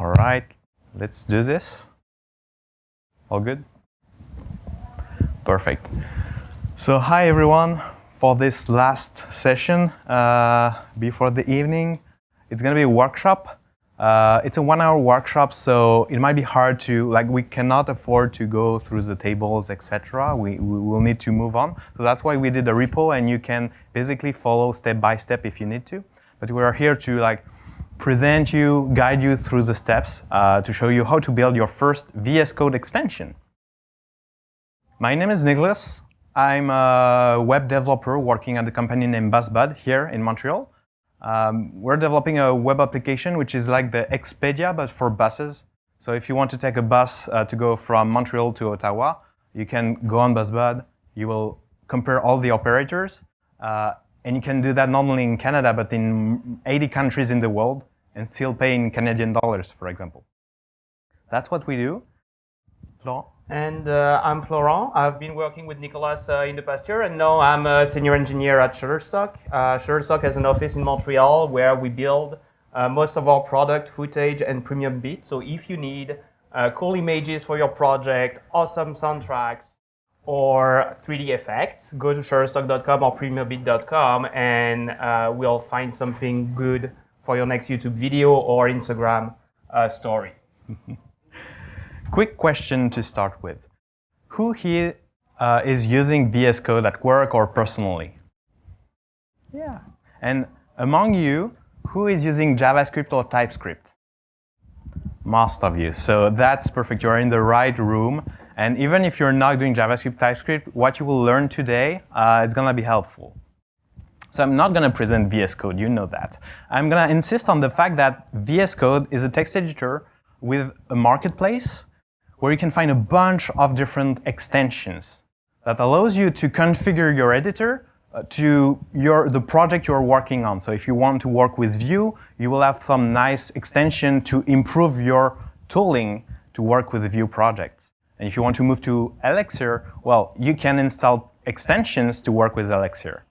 All right, let's do this. All good? Perfect. So hi everyone, for this last session before the evening. It's going to be a workshop. It's a 1-hour workshop, so it might be hard to, we cannot afford to go through the tables, etc. We will need to move on. So that's why we did a repo, and you can basically follow step by step if you need to. But we are here to present you, guide you through the steps to show you how to build your first VS Code extension. My name is Nicolas. I'm a web developer working at a company named Busbud here in Montreal. We're developing a web application which is like the Expedia, but for buses. So if you want to take a bus to go from Montreal to Ottawa, you can go on Busbud. You will compare all the operators. And you can do that not only in Canada, but in 80 countries in the world, and still pay in Canadian dollars, for example. That's what we do. Florent? And I'm Florent. I've been working with Nicolas in the past year, and now I'm a senior engineer at Shutterstock. Shutterstock has an office in Montreal where we build most of our product footage and premium bits. So if you need cool images for your project, awesome soundtracks, or 3D effects, go to shutterstock.com or premiumbit.com, and we'll find something good for your next YouTube video or Instagram story. Quick question to start with. Who here is using VS Code at work or personally? Yeah. And among you, who is using JavaScript or TypeScript? Most of you. So that's perfect. You're in the right room. And even if you're not doing JavaScript, TypeScript, what you will learn today, it's going to be helpful. So I'm not going to present VS Code. You know that. I'm going to insist on the fact that VS Code is a text editor with a marketplace where you can find a bunch of different extensions that allows you to configure your editor to the project you're working on. So if you want to work with Vue, you will have some nice extension to improve your tooling to work with the Vue projects. And if you want to move to Elixir, well, you can install extensions to work with Elixir.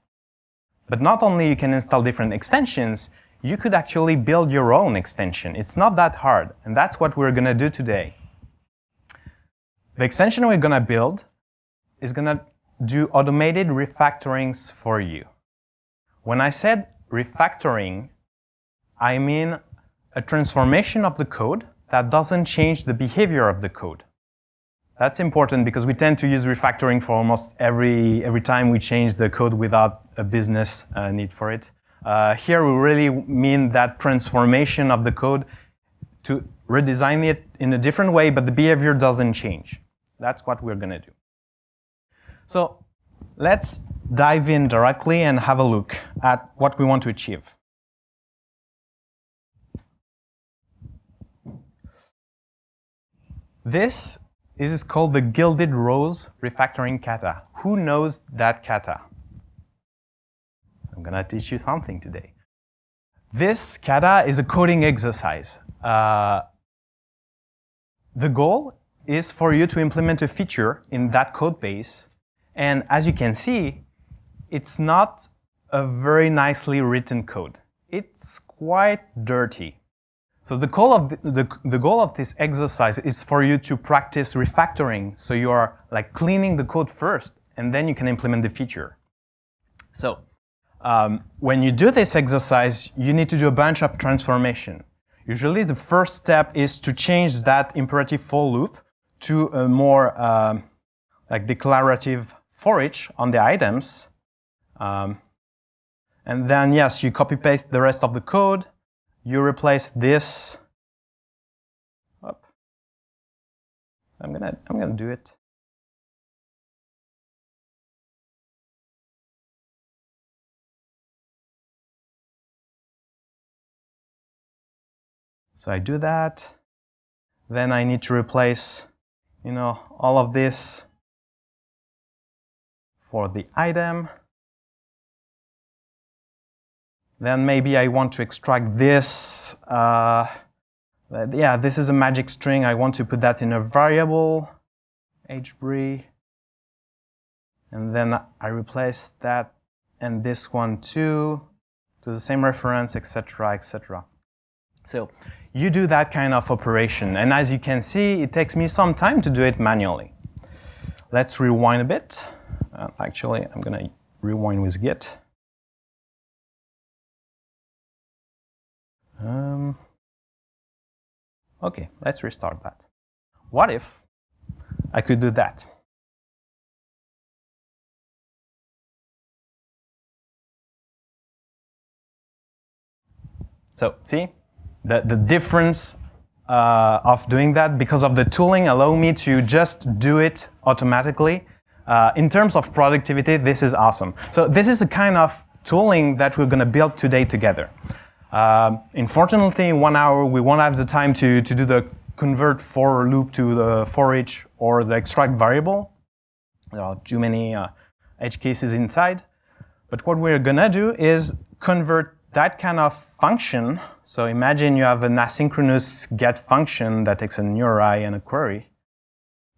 But not only you can install different extensions, you could actually build your own extension. It's not that hard, and that's what we're going to do today. The extension we're going to build is going to do automated refactorings for you. When I said refactoring, I mean a transformation of the code that doesn't change the behavior of the code. That's important because we tend to use refactoring for almost every time we change the code without a business need for it. Here we really mean that transformation of the code to redesign it in a different way, but the behavior doesn't change. That's what we're going to do. So let's dive in directly and have a look at what we want to achieve. This is called the Gilded Rose refactoring kata. Who knows that kata? I'm going to teach you something today. This kata is a coding exercise. The goal is for you to implement a feature in that code base. And as you can see, it's not a very nicely written code. It's quite dirty. So the goal of this exercise is for you to practice refactoring. So you are cleaning the code first, and then you can implement the feature. So when you do this exercise, you need to do a bunch of transformation. Usually the first step is to change that imperative for loop to a more declarative for each on the items. And then, yes, you copy-paste the rest of the code. You replace this. Up. I'm gonna do it. So I do that. Then I need to replace, all of this for the item. Then maybe I want to extract this. Yeah, this is a magic string. I want to put that in a variable, hbree. And then I replace that and this one too to the same reference, etc., etc. So you do that kind of operation. And as you can see, it takes me some time to do it manually. Let's rewind a bit. Actually, I'm going to rewind with Git. OK, let's restart that. What if I could do that? So see, the difference of doing that, because of the tooling, allow me to just do it automatically. In terms of productivity, this is awesome. So this is the kind of tooling that we're going to build today together. Unfortunately, in 1 hour, we won't have the time to do the convert for loop to the for each or the extract variable. There are too many edge cases inside. But what we're going to do is convert that kind of function. So imagine you have an asynchronous get function that takes a URI and a query,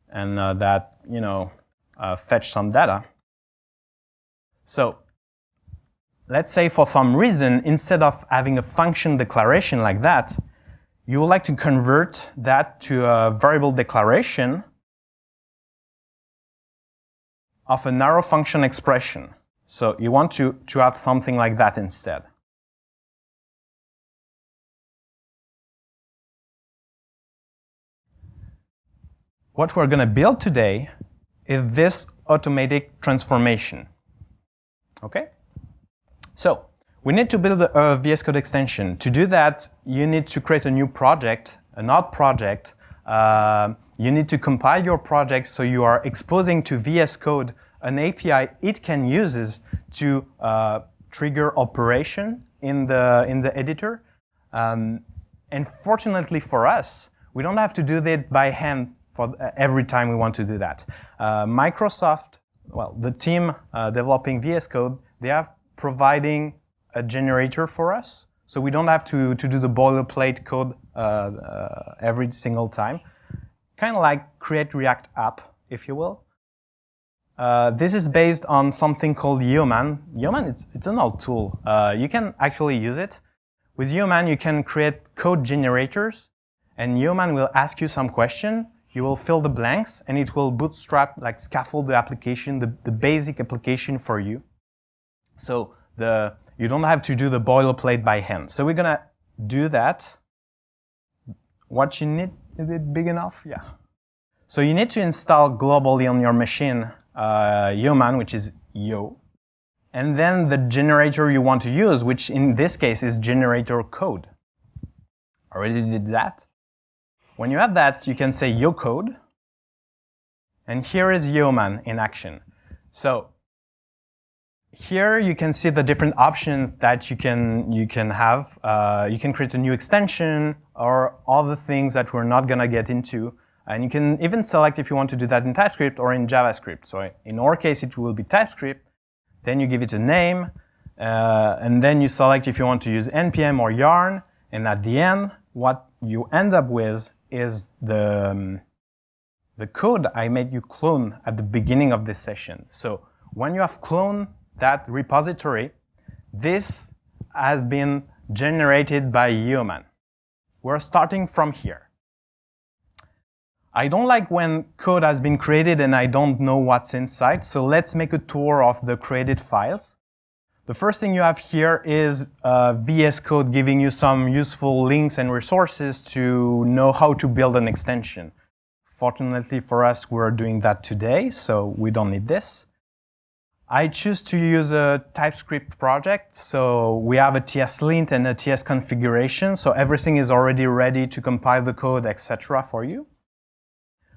and that fetch some data. So let's say for some reason, instead of having a function declaration like that, you would like to convert that to a variable declaration of an arrow function expression. So you want to have something like that instead. What we're going to build today is this automatic transformation. Okay? So we need to build a VS Code extension. To do that, you need to create a new project, an odd project. You need to compile your project so you are exposing to VS Code an API it can use to trigger operation in the editor. And fortunately for us, we don't have to do that by hand for every time we want to do that. Microsoft, well, the team developing VS Code, they are providing a generator for us, so we don't have to do the boilerplate code every single time. Kind of like create React app, if you will. This is based on something called Yeoman. Yeoman, it's an old tool. You can actually use it. With Yeoman, you can create code generators, and Yeoman will ask you some question. You will fill the blanks, and it will bootstrap, like scaffold the application, the basic application for you. So you don't have to do the boilerplate by hand. So we're going to do that. What you need, is it big enough? Yeah. So you need to install globally on your machine Yeoman, which is Yo. And then the generator you want to use, which in this case is generator code. Already did that. When you have that, you can say Yo code. And here is Yeoman in action. So here you can see the different options that you can have. You can create a new extension or other things that we're not going to get into. And you can even select if you want to do that in TypeScript or in JavaScript. So in our case, it will be TypeScript. Then you give it a name. And then you select if you want to use NPM or Yarn. And at the end, what you end up with is the code I made you clone at the beginning of this session. So when you have cloned that repository, this has been generated by Yeoman. We're starting from here. I don't like when code has been created and I don't know what's inside, so let's make a tour of the created files. The first thing you have here is VS Code giving you some useful links and resources to know how to build an extension. Fortunately for us, we're doing that today, so we don't need this. I choose to use a TypeScript project, so we have a TS-lint and a TS configuration, so everything is already ready to compile the code, etc. for you.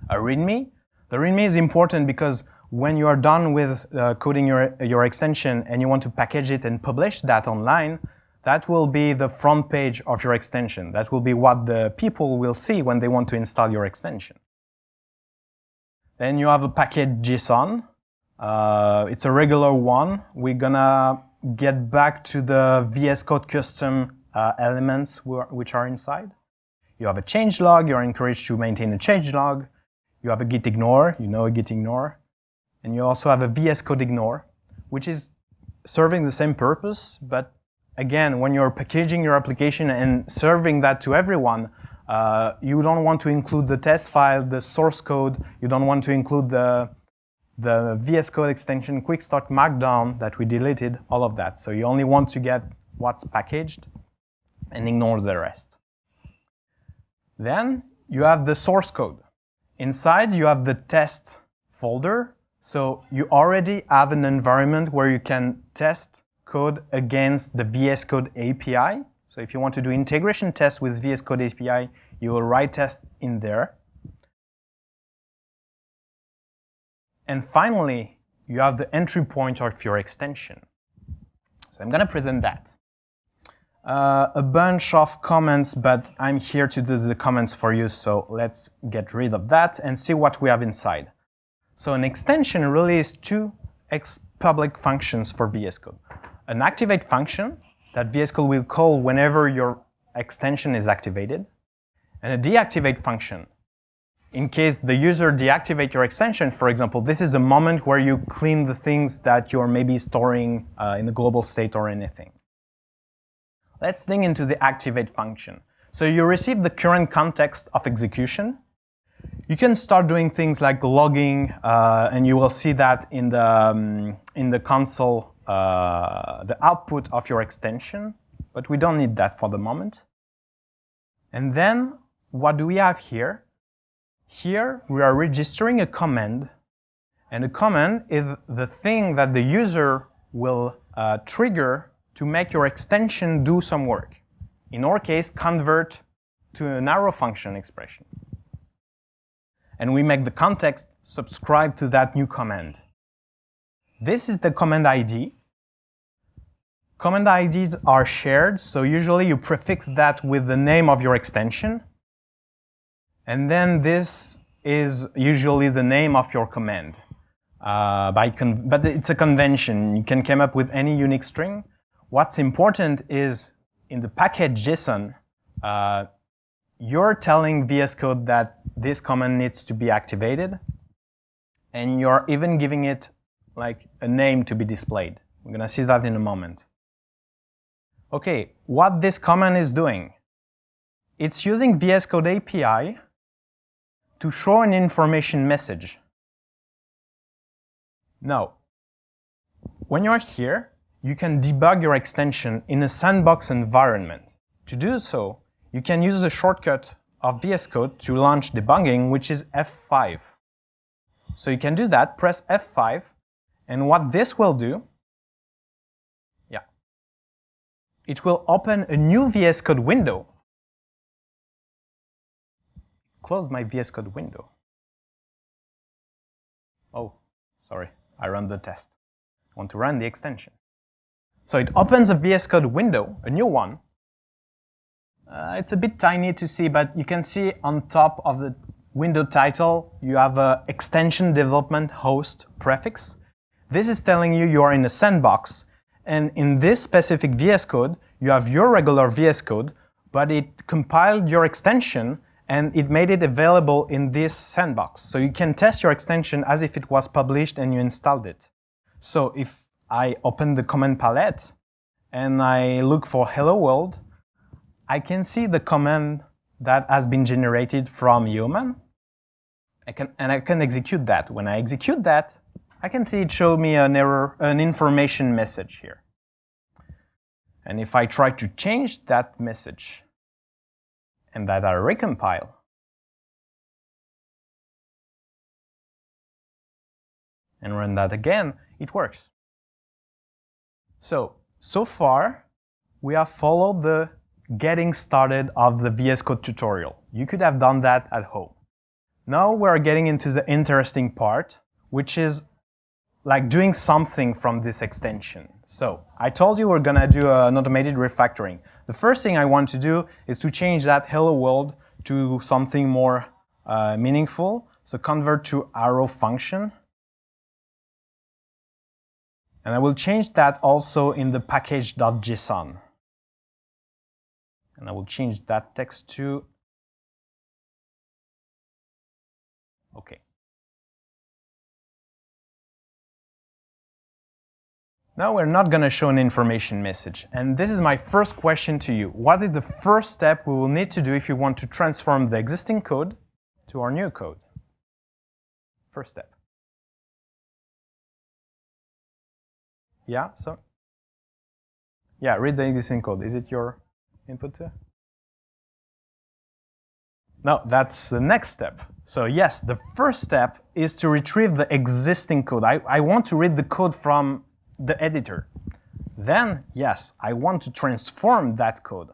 A README. The README is important because when you are done with coding your extension and you want to package it and publish that online, that will be the front page of your extension. That will be what the people will see when they want to install your extension. Then you have a package JSON. It's a regular one. We're gonna get back to the VS Code custom elements which are inside. You have a changelog. You're encouraged to maintain a changelog. You have a git ignore. You know a git ignore. And you also have a VS Code ignore, which is serving the same purpose, but again, when you're packaging your application and serving that to everyone, you don't want to include the test file, the source code. You don't want to include the VS Code extension, quick start markdown that we deleted, all of that. So you only want to get what's packaged and ignore the rest. Then you have the source code. Inside, you have the test folder. So you already have an environment where you can test code against the VS Code API. So if you want to do integration tests with VS Code API, you will write tests in there. And finally, you have the entry point of your extension. So I'm going to present that. A bunch of comments, but I'm here to do the comments for you, so let's get rid of that and see what we have inside. So an extension really is two public functions for VS Code. An activate function that VS Code will call whenever your extension is activated, and a deactivate function. In case the user deactivate your extension, for example, this is a moment where you clean the things that you're maybe storing in the global state or anything. Let's dig into the activate function. So you receive the current context of execution. You can start doing things like logging, and you will see that in the console, the output of your extension, but we don't need that for the moment. And then what do we have here? Here we are registering a command, and a command is the thing that the user will trigger to make your extension do some work. In our case, convert to an arrow function expression. And we make the context subscribe to that new command. This is the command ID. Command IDs are shared, so usually you prefix that with the name of your extension. And then this is usually the name of your command. But it's a convention. You can come up with any unique string. What's important is in the package JSON, you're telling VS Code that this command needs to be activated, and you're even giving it like a name to be displayed. We're going to see that in a moment. Okay, what this command is doing, it's using VS Code API to show an information message. Now, when you're here, you can debug your extension in a sandbox environment. To do so, you can use the shortcut of VS Code to launch debugging, which is F5. So you can do that, press F5, and what this will do, it will open a new VS Code window. Close my VS Code window. Oh, sorry, I ran the test. I want to run the extension. So it opens a VS Code window, a new one. It's a bit tiny to see, but you can see on top of the window title, you have an extension development host prefix. This is telling you are in a sandbox. And in this specific VS Code, you have your regular VS Code, but it compiled your extension and it made it available in this sandbox. So you can test your extension as if it was published and you installed it. So if I open the command palette and I look for hello world, I can see the command that has been generated from human. I can execute that. When I execute that, I can see it show me an error, an information message here. And if I try to change that message and that I recompile, and run that again, it works. So far, we have followed the getting started of the VS Code tutorial. You could have done that at home. Now we're getting into the interesting part, which is like doing something from this extension. So I told you we're gonna do an automated refactoring. The first thing I want to do is to change that hello world to something more meaningful. So convert to arrow function. And I will change that also in the package.json. And I will change that text to OK. Now we're not going to show an information message. And this is my first question to you. What is the first step we will need to do if you want to transform the existing code to our new code? First step. Yeah, so? Yeah, read the existing code. Is it your input too? No, that's the next step. So yes, the first step is to retrieve the existing code. I want to read the code from the editor. Then, yes, I want to transform that code.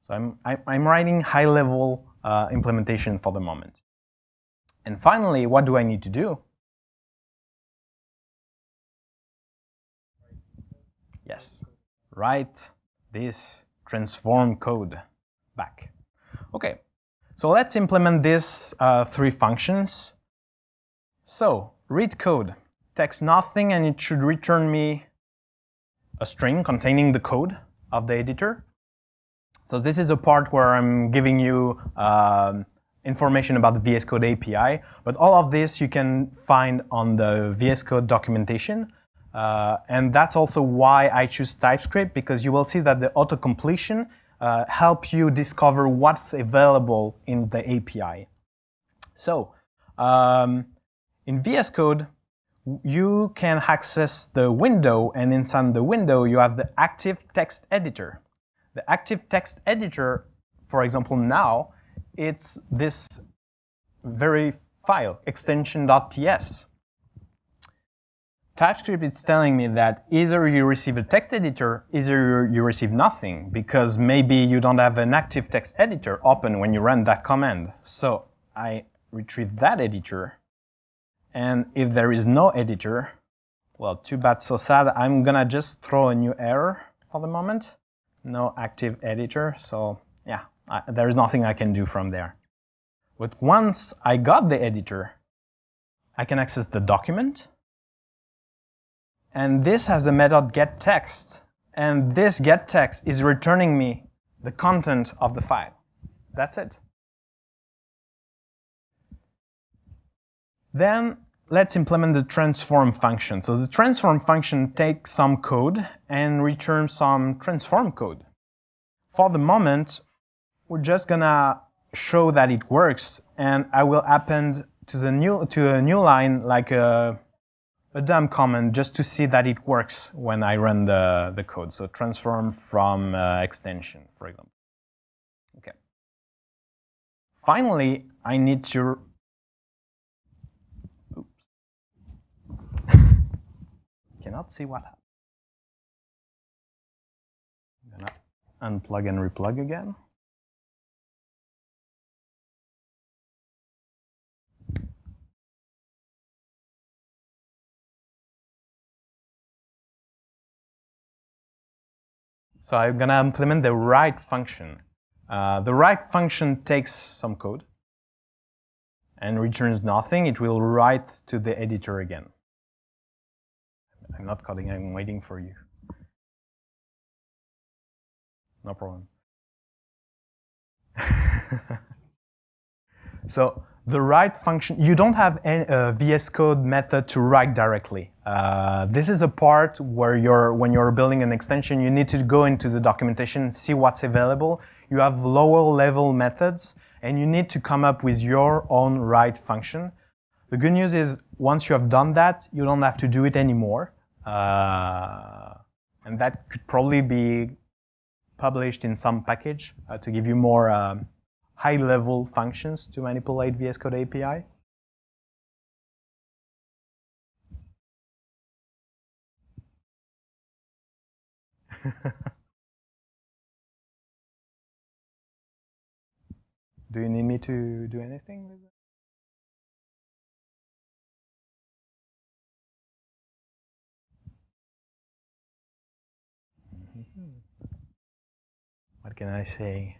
So I'm writing high-level implementation for the moment. And finally, what do I need to do? Yes, write this transform code back. Okay, so let's implement these three functions. So, read code takes nothing and it should return me a string containing the code of the editor. So this is a part where I'm giving you information about the VS Code API, but all of this you can find on the VS Code documentation. And that's also why I choose TypeScript, because you will see that the auto-completion help you discover what's available in the API. So in VS Code, you can access the window, and inside the window you have the active text editor. The active text editor, for example, now, it's this very file, extension.ts. TypeScript is telling me that either you receive a text editor, either you receive nothing, because maybe you don't have an active text editor open when you run that command. So I retrieve that editor, and if there is no editor, well, too bad, so sad. I'm gonna just throw a new error for the moment. No active editor, so yeah, there is nothing I can do from there. But once I got the editor, I can access the document, and this has a method getText, and this getText is returning me the content of the file. That's it. Then let's implement the transform function. So the transform function takes some code and returns some transform code. For the moment, we're just gonna show that it works, and I will append to a new line like a dump command just to see that it works when I run the code. So transform from extension, for example. Okay. Finally, I need to cannot see what happened. I'm gonna unplug and replug again. So I'm gonna implement the write function. The write function takes some code and returns nothing. It will write to the editor again. I'm not coding, I'm waiting for you. No problem. So the write function, you don't have a VS Code method to write directly. This is a part where when you're building an extension, you need to go into the documentation and see what's available. You have lower level methods, and you need to come up with your own write function. The good news is, once you have done that, you don't have to do it anymore. And that could probably be published in some package to give you more high-level functions to manipulate VS Code API. Do you need me to do anything with it? What can I say?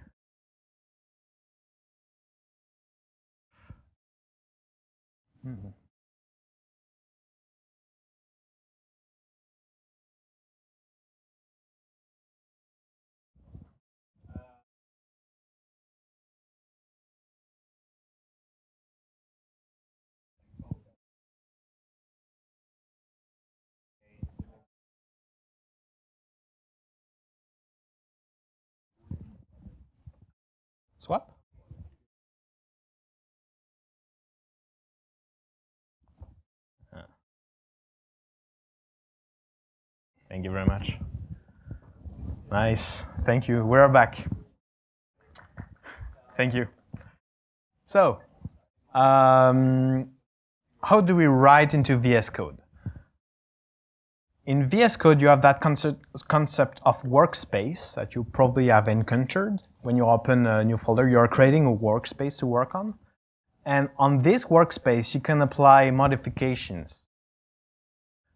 Swap? Thank you very much. Nice. Thank you. We're back. Thank you. So, how do we write into VS Code? In VS Code, you have that concept of workspace that you probably have encountered. When you open a new folder, you are creating a workspace to work on. And on this workspace, you can apply modifications.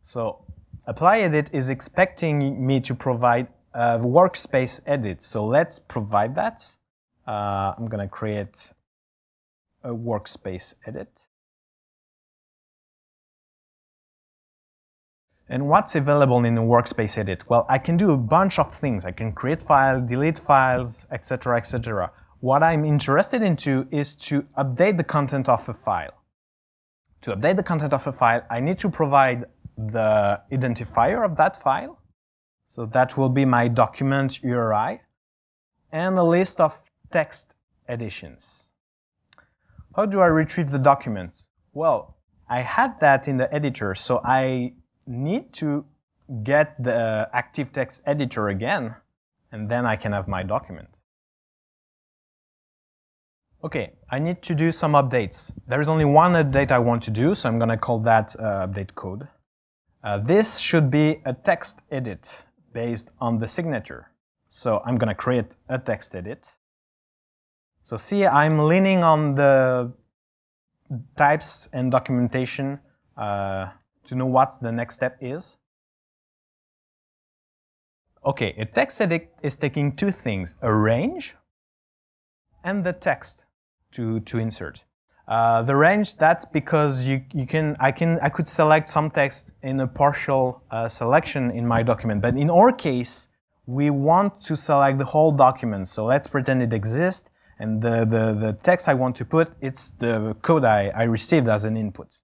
So apply edit is expecting me to provide a workspace edit. So let's provide that. I'm going to create a workspace edit. And what's available in the workspace edit? Well, I can do a bunch of things. I can create files, delete files, etc., etc. What I'm interested into is to update the content of a file. To update the content of a file, I need to provide the identifier of that file. So that will be my document URI and a list of text additions. How do I retrieve the documents? Well, I had that in the editor, so I need to get the active text editor again, and then I can have my document. Okay, I need to do some updates. There is only one update I want to do, so I'm going to call that update code. This should be a text edit based on the signature. So I'm going to create a text edit. So see, I'm leaning on the types and documentation to know what the next step is. Okay, a text edit is taking two things, a range and the text to insert. The range, that's because I could select some text in a partial selection in my document, but in our case, we want to select the whole document. So let's pretend it exists, and the text I want to put, it's the code I received as an input.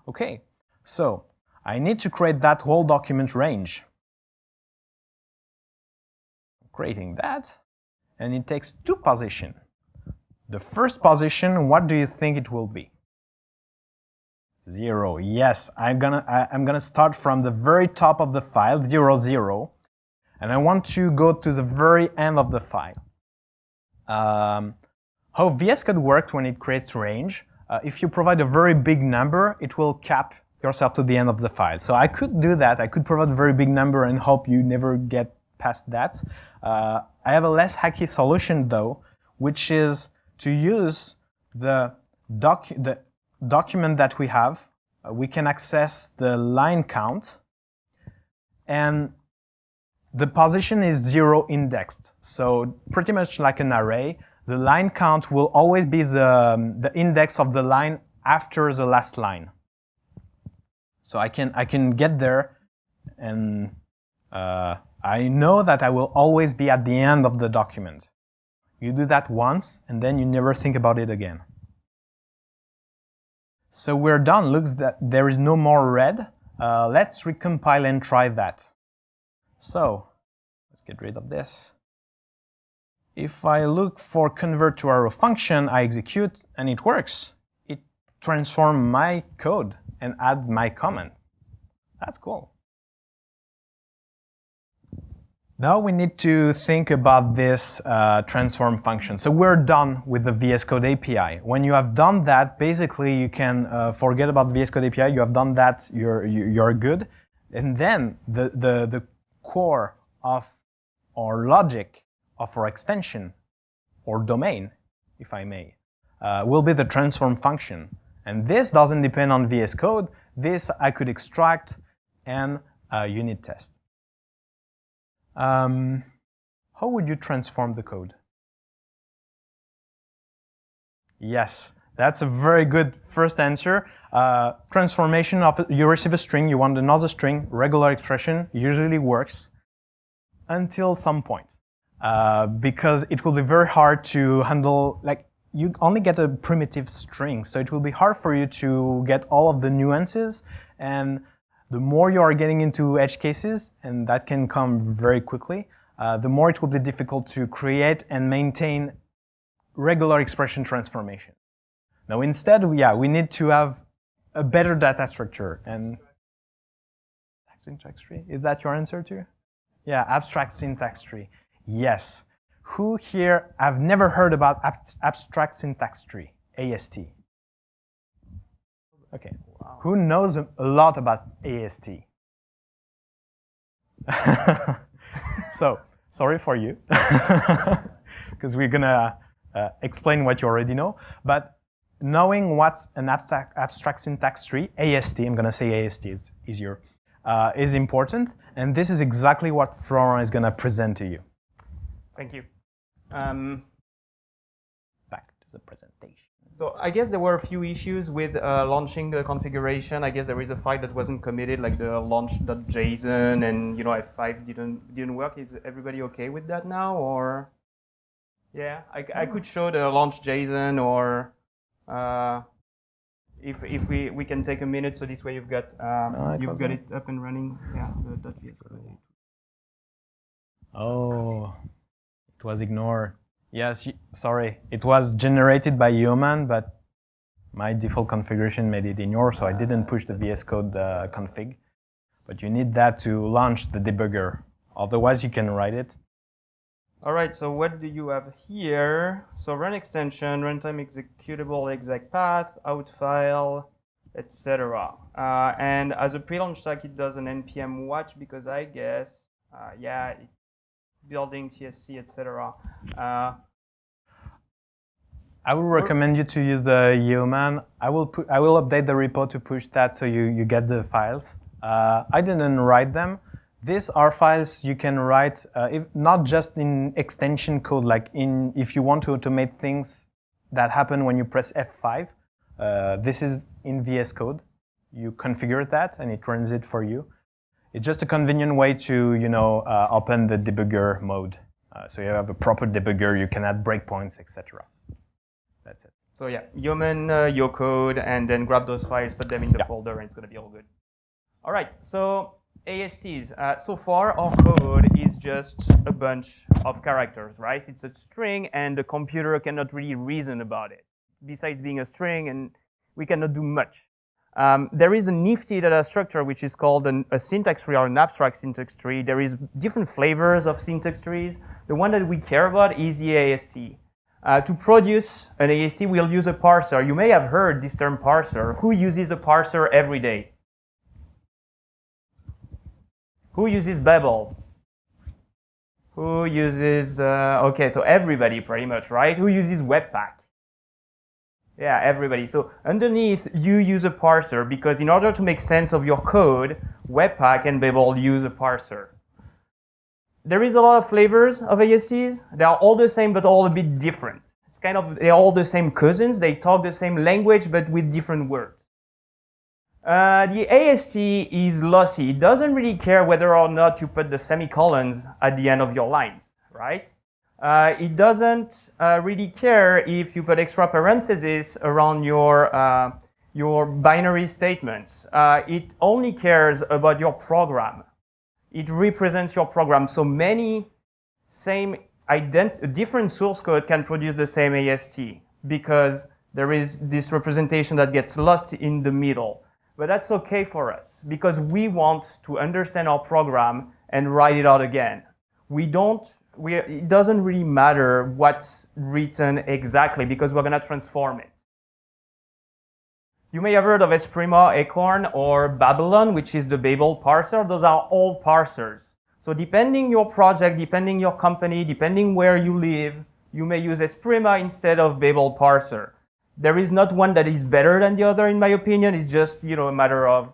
Okay, so I need to create that whole document range. Creating that, and it takes two positions. The first position, what do you think it will be? 0. Yes, I'm gonna start from the very top of the file, 0, 0, and I want to go to the very end of the file. How VS Code works when it creates range, if you provide a very big number, it will cap yourself to the end of the file. So I could do that. I could provide a very big number and hope you never get past that. I have a less hacky solution though, which is to use the document that we have. We can access the line count, and the position is 0 indexed. So pretty much like an array, the line count will always be the index of the line after the last line. So I can get there, and I know that I will always be at the end of the document. You do that once, and then you never think about it again. So we're done. Looks that there is no more red. Let's recompile and try that. So let's get rid of this. If I look for convert to arrow function, I execute, and it works. It transforms my code and adds my comment. That's cool. Now we need to think about this transform function. So we're done with the VS Code API. When you have done that, basically you can forget about VS Code API. You have done that, you're good. And then the core of our logic, of our extension, or domain, if I may, will be the transform function. And this doesn't depend on VS Code. This I could extract and unit test. How would you transform the code? Yes, that's a very good first answer. Transformation of you receive a string, you want another string, regular expression usually works until some point, because it will be very hard to handle. Like you only get a primitive string, so it will be hard for you to get all of the nuances, and the more you are getting into edge cases, and that can come very quickly, the more it will be difficult to create and maintain regular expression transformation. Now instead, we need to have a better data structure. And syntax tree, is that your answer too? Yeah, abstract syntax tree. Yes. Who here have never heard about abstract syntax tree, AST? Okay. Wow. Who knows a lot about AST? So, sorry for you, because we're going to explain what you already know. But knowing what's an abstract syntax tree, AST, I'm going to say AST, it's easier, is important. And this is exactly what Florent is going to present to you. Thank you. Back to the presentation. So I guess there were a few issues with launching the configuration. I guess there is a file that wasn't committed, like the launch.json, and F5 didn't work. Is everybody okay with that now, or? Yeah, I could show the launch.json, or if we can take a minute, so this way you've got it up and running. Yeah, the .js code. Oh, it was ignored. Yes, sorry. It was generated by human, but my default configuration made it ignore, so I didn't push the VS Code config. But you need that to launch the debugger. Otherwise, you can write it. All right, so what do you have here? So run extension, runtime executable exec path, out file, etc. And as a pre-launch stack, it does an npm watch because I guess, building TSC, etc. I will recommend you to use the Yeoman. I will update the repo to push that so you get the files. I didn't write them. These are files you can write, not just in extension code, like if you want to automate things that happen when you press F5. This is in VS Code. You configure that and it runs it for you. It's just a convenient way to open the debugger mode. So you have a proper debugger, you can add breakpoints, etc. That's it. So yeah, Yeoman your code, and then grab those files, put them in the folder, and it's going to be all good. All right, so ASTs. So far, our code is just a bunch of characters, right? It's a string, and the computer cannot really reason about it. Besides being a string, and we cannot do much. There is a nifty data structure, which is called a syntax tree or an abstract syntax tree. There is different flavors of syntax trees. The one that we care about is the AST. To produce an AST, we'll use a parser. You may have heard this term parser. Who uses a parser every day? Who uses Babel? Who uses, okay, so everybody pretty much, right? Who uses Webpack? Yeah, everybody. So underneath, you use a parser because in order to make sense of your code, Webpack and Babel use a parser. There is a lot of flavors of ASTs. They are all the same, but all a bit different. It's they're all the same cousins. They talk the same language, but with different words. The AST is lossy. It doesn't really care whether or not you put the semicolons at the end of your lines, right? It doesn't really care if you put extra parentheses around your binary statements. It only cares about your program. It represents your program. So many different source code can produce the same AST because there is this representation that gets lost in the middle. But that's okay for us because we want to understand our program and write it out again. It doesn't really matter what's written exactly because we're going to transform it. You may have heard of Esprima, Acorn, or Babylon, which is the Babel parser. Those are all parsers. So depending your project, depending your company, depending where you live, you may use Esprima instead of Babel parser. There is not one that is better than the other, in my opinion. It's just a matter of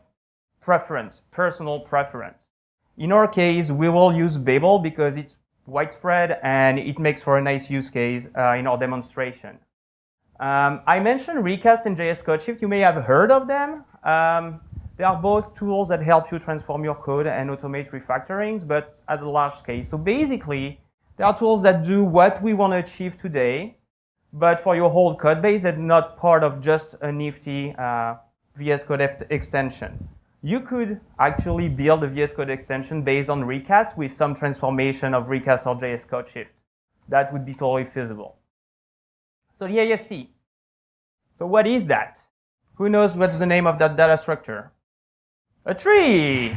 preference, personal preference. In our case, we will use Babel because it's widespread and it makes for a nice use case in our demonstration. I mentioned Recast and JS CodeShift. You may have heard of them. They are both tools that help you transform your code and automate refactorings, but at a large scale. So basically, they are tools that do what we want to achieve today, but for your whole code base and not part of just a nifty VS Code extension. You could actually build a VS Code extension based on Recast with some transformation of Recast or JS CodeShift. That would be totally feasible. So the AST. So what is that? Who knows what's the name of that data structure? A tree.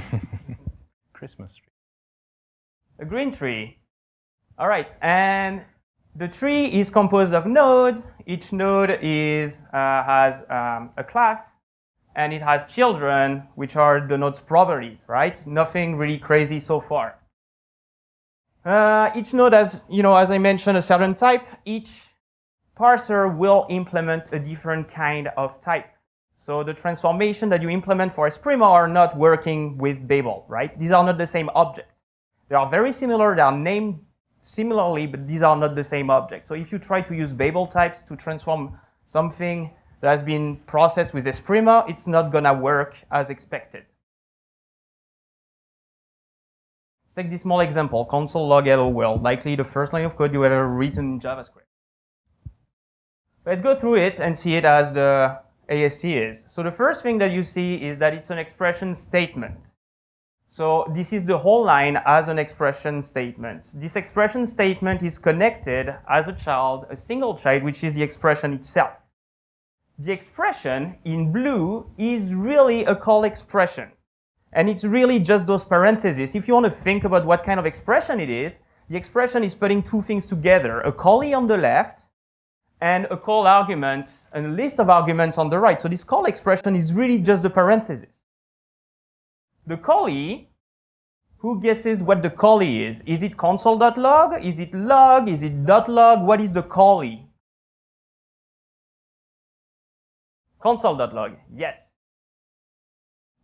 Christmas tree. A green tree. All right, and the tree is composed of nodes. Each node has a class, and it has children, which are the node's properties, right? Nothing really crazy so far. Each node has, as I mentioned, a certain type. Each parser will implement a different kind of type. So the transformation that you implement for Esprima are not working with Babel, right? These are not the same objects. They are very similar, they are named similarly, but these are not the same objects. So if you try to use Babel types to transform something that has been processed with Esprima, it's not gonna work as expected. Let's take this small example, console log hello world, likely the first line of code you ever written in JavaScript. Let's go through it and see it as the AST is. So the first thing that you see is that it's an expression statement. So this is the whole line as an expression statement. This expression statement is connected as a child, a single child, which is the expression itself. The expression in blue is really a call expression. And it's really just those parentheses. If you want to think about what kind of expression it is, the expression is putting two things together, a callee on the left and a call argument and a list of arguments on the right. So this call expression is really just the parentheses. The callee, who guesses what the callee is? Is it console.log? Is it log? Is it .log? What is the callee? Console.log, yes.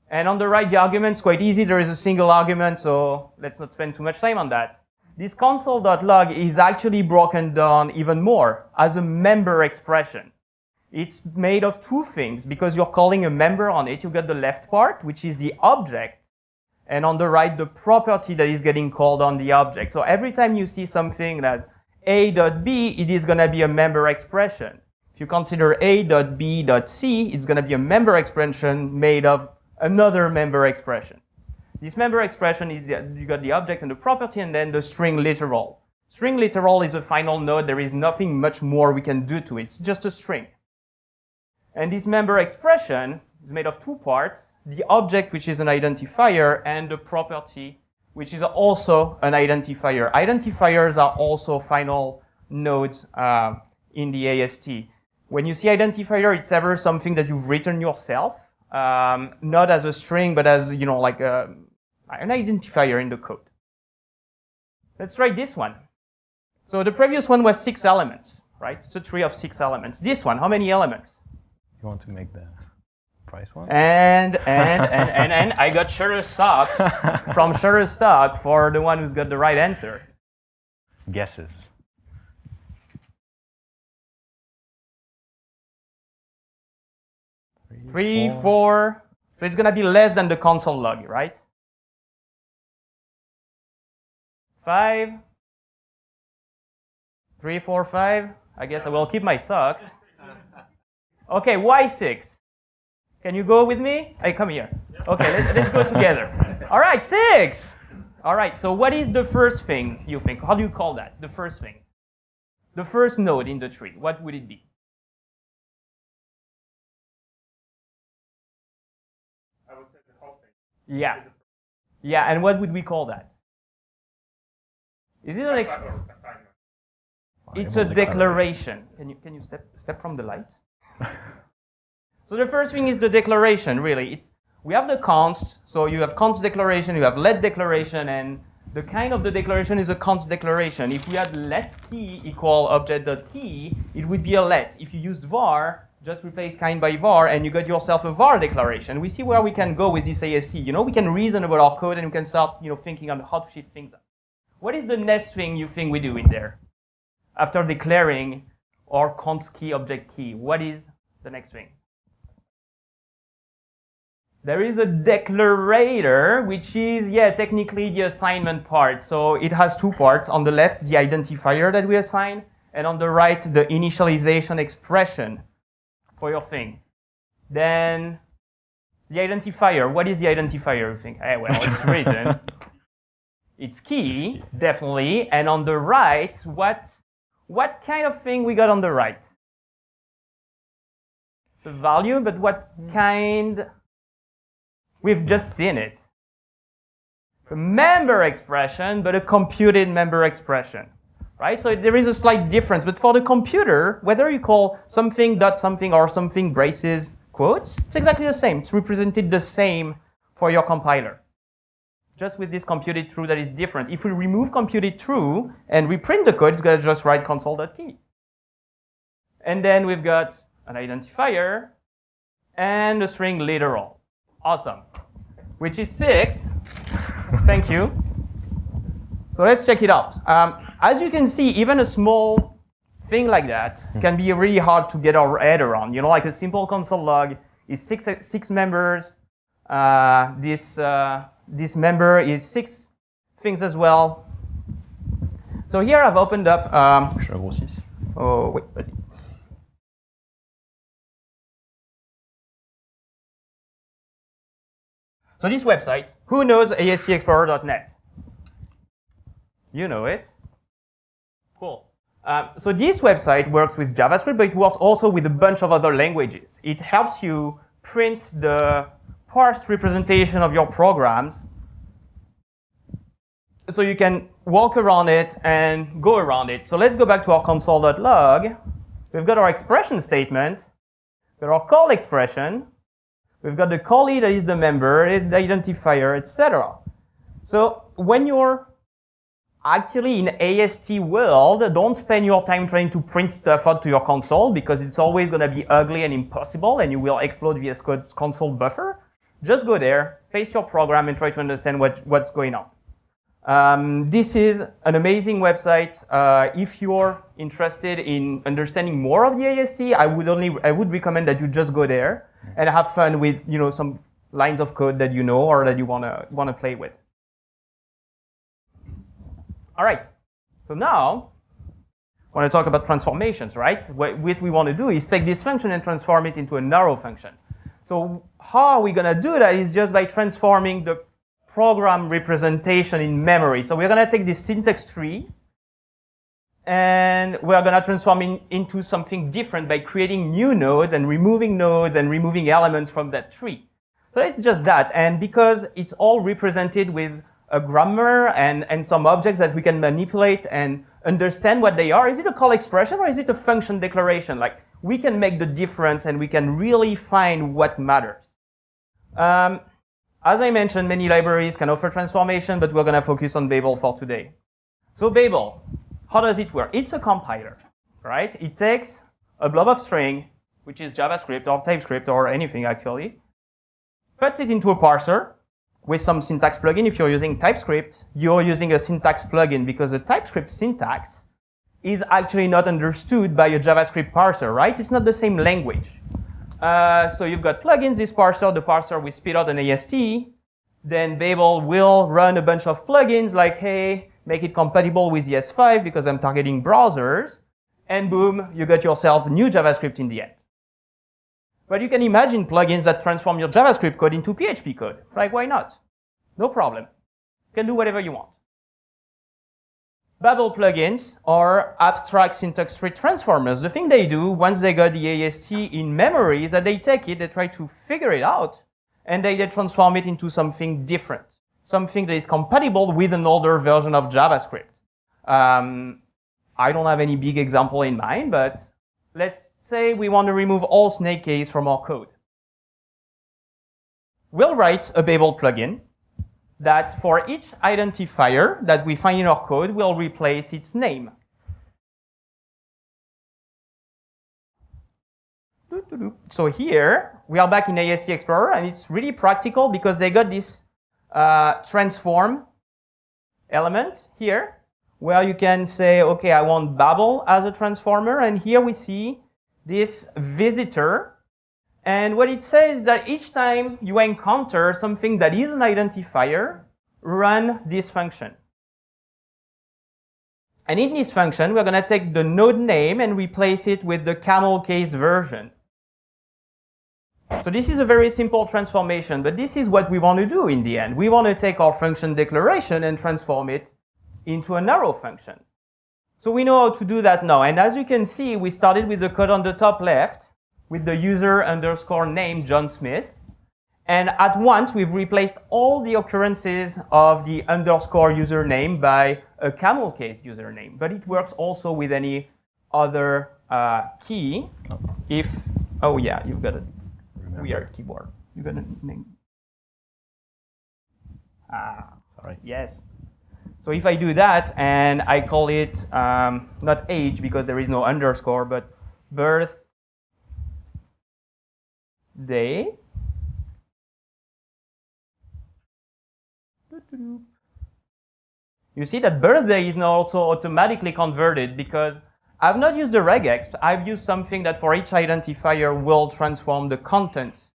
And on the right, the argument's quite easy. There is a single argument, so let's not spend too much time on that. This console.log is actually broken down even more as a member expression. It's made of two things. Because you're calling a member on it, you got the left part, which is the object, and on the right, the property that is getting called on the object. So every time you see something that's a.b, it is going to be a member expression. If you consider a.b.c, it's going to be a member expression made of another member expression. This member expression is, you got the object and the property, and then the string literal. String literal is a final node. There is nothing much more we can do to it. It's just a string. And this member expression is made of two parts, the object, which is an identifier, and the property, which is also an identifier. Identifiers are also final nodes in the AST. When you see identifier, it's ever something that you've written yourself, not as a string, but as, like an identifier in the code. Let's try this one. So the previous one was 6 elements, right? It's a tree of 6 elements. This one, how many elements? You want to make the price one? And I got Shutterstock from Shutterstock for the one who's got the right answer. Guesses. 3, 4. So it's going to be less than the console log, right? 5. 3, 4, 5. I guess I will keep my socks. Okay, why 6? Can you go with me? Hey, come here. Okay, let's go together. All right, 6. All right, so what is the first thing you think? How do you call that? The first thing. The first node in the tree. What would it be? I would say the whole thing. Yeah. Yeah, and what would we call that? Is it an Assignment. It's a declaration. Can you step from the light? So the first thing is the declaration, really. We have the const, so you have const declaration, you have let declaration, and the kind of the declaration is a const declaration. If we had let key equal object.key, it would be a let. If you used var, just replace kind by var, and you got yourself a var declaration. We see where we can go with this AST. We can reason about our code, and we can start thinking on how to shift things up. What is the next thing you think we do in there? After declaring our const key, object key, what is the next thing? There is a declarator, which is, technically the assignment part. So it has two parts. On the left, the identifier that we assign, and on the right, the initialization expression for your thing. Then the identifier. What is the identifier, you think? Well, it's written. It's key, definitely. And on the right, what kind of thing we got on the right? the value, but what kind? We've just seen it. A member expression, but a computed member expression, right? So there is a slight difference, but for the computer, whether you call something dot something or something braces quotes, it's exactly the same. It's represented the same for your compiler. Just with this computed true that is different. If we remove computed true and reprint the code, it's going to just write console.key. And then we've got an identifier and a string literal. Awesome. Which is 6. Thank you. So let's check it out. As you can see, even a small thing like that can be really hard to get our head around. You know, like a simple console log is six members. This member is 6 things as well. So here I've opened up. Oh wait, vas-y. So this website, who knows ASCExplorer.net? You know it. Cool. So this website works with JavaScript, but it works also with a bunch of other languages. It helps you print the parsed representation of your programs so you can walk around it and go around it. So let's go back to our console.log. We've got our expression statement. We've got our call expression. We've got the callee that is the member, the identifier, etc. So when you're actually in AST world, don't spend your time trying to print stuff out to your console because it's always going to be ugly and impossible and you will explode VS Code's console buffer. Just go there, paste your program and try to understand what's going on. This is an amazing website. If you're interested in understanding more of the AST, I would recommend that you just go there and have fun with some lines of code that you know or that you wanna play with. All right. So now I want to talk about transformations, right? What we want to do is take this function and transform it into a narrow function. So how are we going to do that is just by transforming the program representation in memory. So we're going to take this syntax tree and we're going to transform it into something different by creating new nodes and removing elements from that tree. So it's just that. And because it's all represented with a grammar and some objects that we can manipulate and understand what they are, is it a call expression or is it a function declaration? Like, we can make the difference and we can really find what matters. As I mentioned, many libraries can offer transformation, but we're going to focus on Babel for today. So Babel, how does it work? It's a compiler, right? It takes a blob of string, which is JavaScript or TypeScript or anything actually, puts it into a parser with some syntax plugin. If you're using TypeScript, you're using a syntax plugin because the TypeScript syntax is actually not understood by a JavaScript parser, right? It's not the same language. So you've got plugins, this parser, the parser will spit out an AST. Then Babel will run a bunch of plugins like, hey, make it compatible with ES5 because I'm targeting browsers. And boom, you got yourself new JavaScript in the end. But you can imagine plugins that transform your JavaScript code into PHP code. Like, why not? No problem. You can do whatever you want. Babel plugins are abstract syntax tree transformers. The thing they do once they got the AST in memory is that they take it, they try to figure it out, and they transform it into something different, something that is compatible with an older version of JavaScript. I don't have any big example in mind, but let's say we want to remove all snake case from our code. We'll write a Babel plugin that for each identifier that we find in our code will replace its name. So here, we are back in AST Explorer, and it's really practical because they got this transform element here, where you can say, okay, I want Babel as a transformer, and here we see this visitor. And what it says is that each time you encounter something that is an identifier, run this function. And in this function, we're going to take the node name and replace it with the camel-cased version. So this is a very simple transformation, but this is what we want to do in the end. We want to take our function declaration and transform it into a narrow function. So we know how to do that now. And as you can see, we started with the code on the top left. with the user underscore name John Smith. And at once, we've replaced all the occurrences of the underscore username by a camel case username. But it works also with any other key. If, oh yeah, you've got a weird keyboard. You've got a name. Sorry. Yes. So if I do that and I call it not age because there is no underscore, but birthday. You see that birthday is now also automatically converted because I've not used the regex. I've used something that for each identifier will transform the contents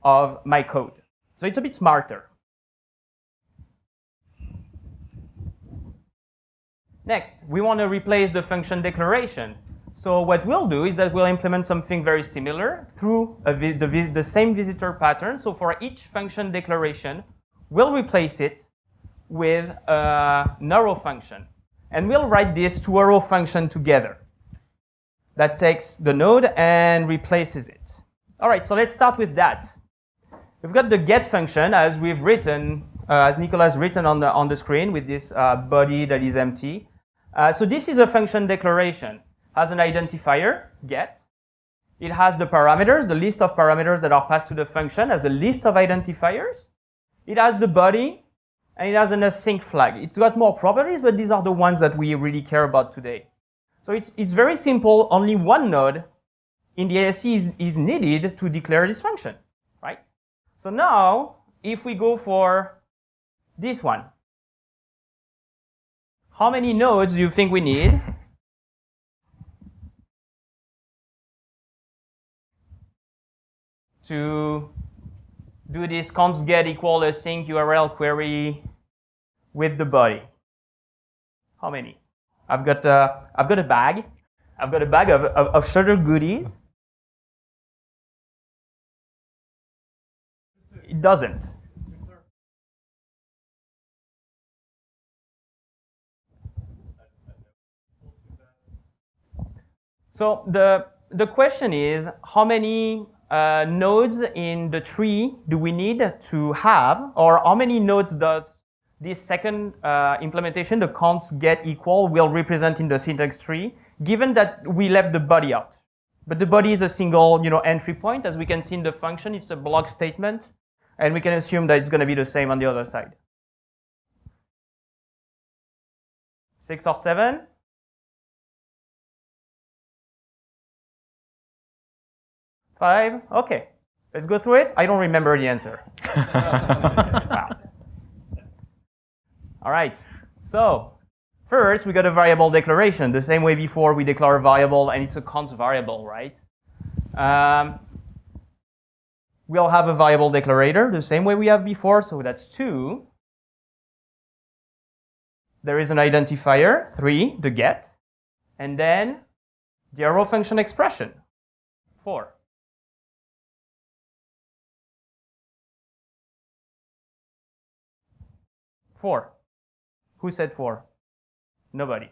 of my code. So it's a bit smarter. Next, we want to replace the function declaration. So what we'll do is that we'll implement something very similar through the same visitor pattern. So for each function declaration, we'll replace it with an arrow function. And we'll write this two arrow function together. That takes the node and replaces it. All right, so let's start with that. We've got the get function as we've written, as Nicolas has written on the screen with this body that is empty. So this is a function declaration. Has an identifier, get. It has the parameters, the list of parameters that are passed to the function as a list of identifiers. It has the body, and it has an async flag. It's got more properties, but these are the ones that we really care about today. So it's very simple. Only one node in the ASC is needed to declare this function, right? So now, if we go for this one, how many nodes do you think we need? To do this const get equal async URL query with the body. How many? I've got a bag. I've got a bag of Shutter goodies. It doesn't. So the question is, how many nodes in the tree do we need to have, or how many nodes does this second implementation, the const get equal, will represent in the syntax tree, given that we left the body out. But the body is a single, entry point. As we can see in the function, it's a block statement, and we can assume that it's going to be the same on the other side. 6 or 7? Five? Okay. Let's go through it. I don't remember the answer. Wow. All right. So first, we got a variable declaration. The same way before we declare a variable, and it's a const variable, right? We'll have a variable declarator the same way we have before. So that's 2. There is an identifier, 3, the get. And then the arrow function expression, 4. Four. Who said 4? Nobody.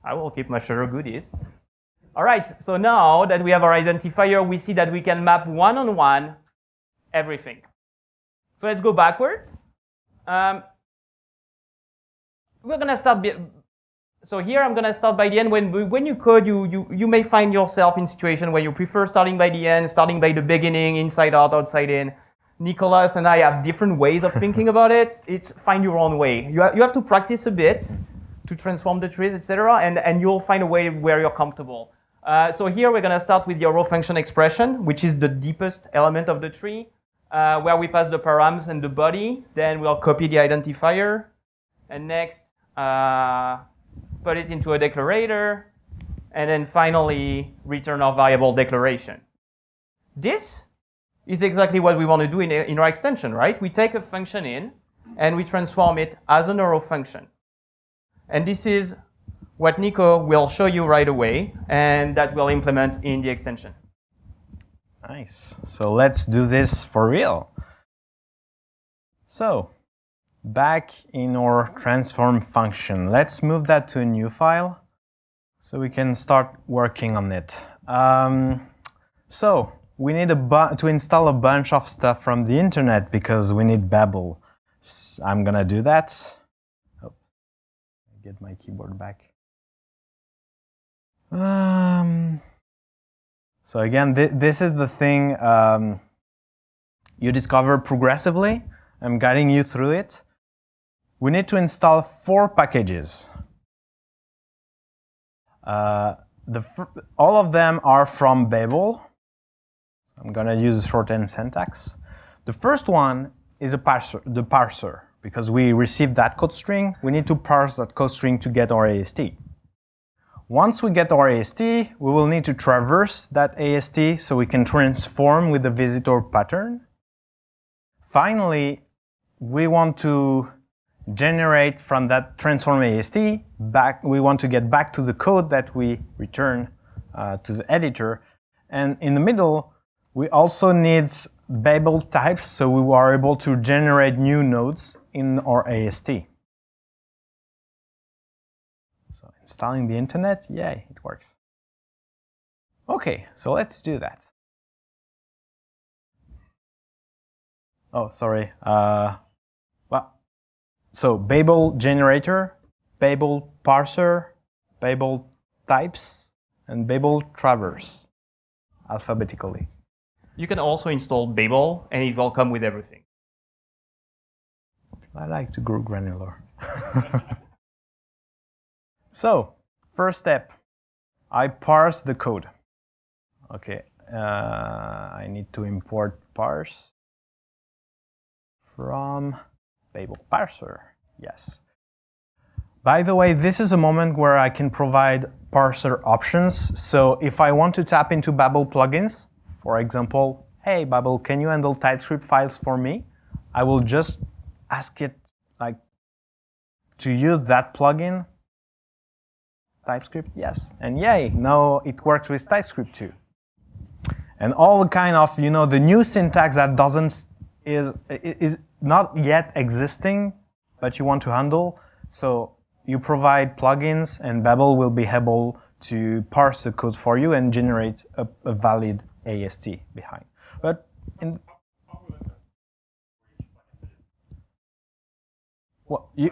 I will keep my Shutter goodies. All right, so now that we have our identifier, we see that we can map one-on-one everything. So let's go backwards. We're going to start. So here I'm going to start by the end. When you code, you may find yourself in a situation where you prefer starting by the end, starting by the beginning, inside out, outside in. Nicolas and I have different ways of thinking about it. It's find your own way. You have to practice a bit to transform the trees, etc., and you'll find a way where you're comfortable. So here we're going to start with the arrow function expression, which is the deepest element of the tree, where we pass the params and the body. Then we'll copy the identifier, and next put it into a declarator, and then finally return our variable declaration. This is exactly what we want to do in our extension, right? We take a function in, and we transform it as an arrow function. And this is what Nico will show you right away, and that we'll implement in the extension. Nice. So let's do this for real. So back in our transform function, let's move that to a new file so we can start working on it. So we need to install a bunch of stuff from the internet because we need Babel. I'm gonna do that. Oh, get my keyboard back. So again, this is the thing you discover progressively. I'm guiding you through it. We need to install 4 packages. All of them are from Babel. I'm going to use shorthand syntax. The first one is the parser. Because we received that code string, we need to parse that code string to get our AST. Once we get our AST, we will need to traverse that AST so we can transform with the visitor pattern. Finally, we want to generate from that transform AST back. We want to get back to the code that we return to the editor. And in the middle, we also need Babel types so we are able to generate new nodes in our AST. So installing the internet, yay, it works. Okay, so let's do that. Oh, sorry. So Babel generator, Babel parser, Babel types, and Babel traverse alphabetically. You can also install Babel, and it will come with everything. I like to grow granular. So, first step, I parse the code. Okay, I need to import parse from Babel parser. Yes. By the way, this is a moment where I can provide parser options. So if I want to tap into Babel plugins, for example, hey Babel, can you handle TypeScript files for me? I will just ask it like to use that plugin. TypeScript, yes. And yay, now it works with TypeScript too. And all the kind of, the new syntax that is not yet existing, but you want to handle. So you provide plugins, and Babel will be able to parse the code for you and generate a valid AST behind. But in what you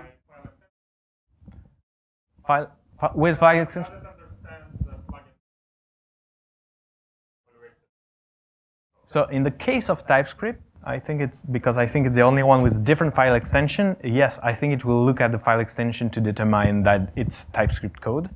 with file extension. So in the case of TypeScript, I think it's the only one with a different file extension. Yes, I think it will look at the file extension to determine that it's TypeScript code.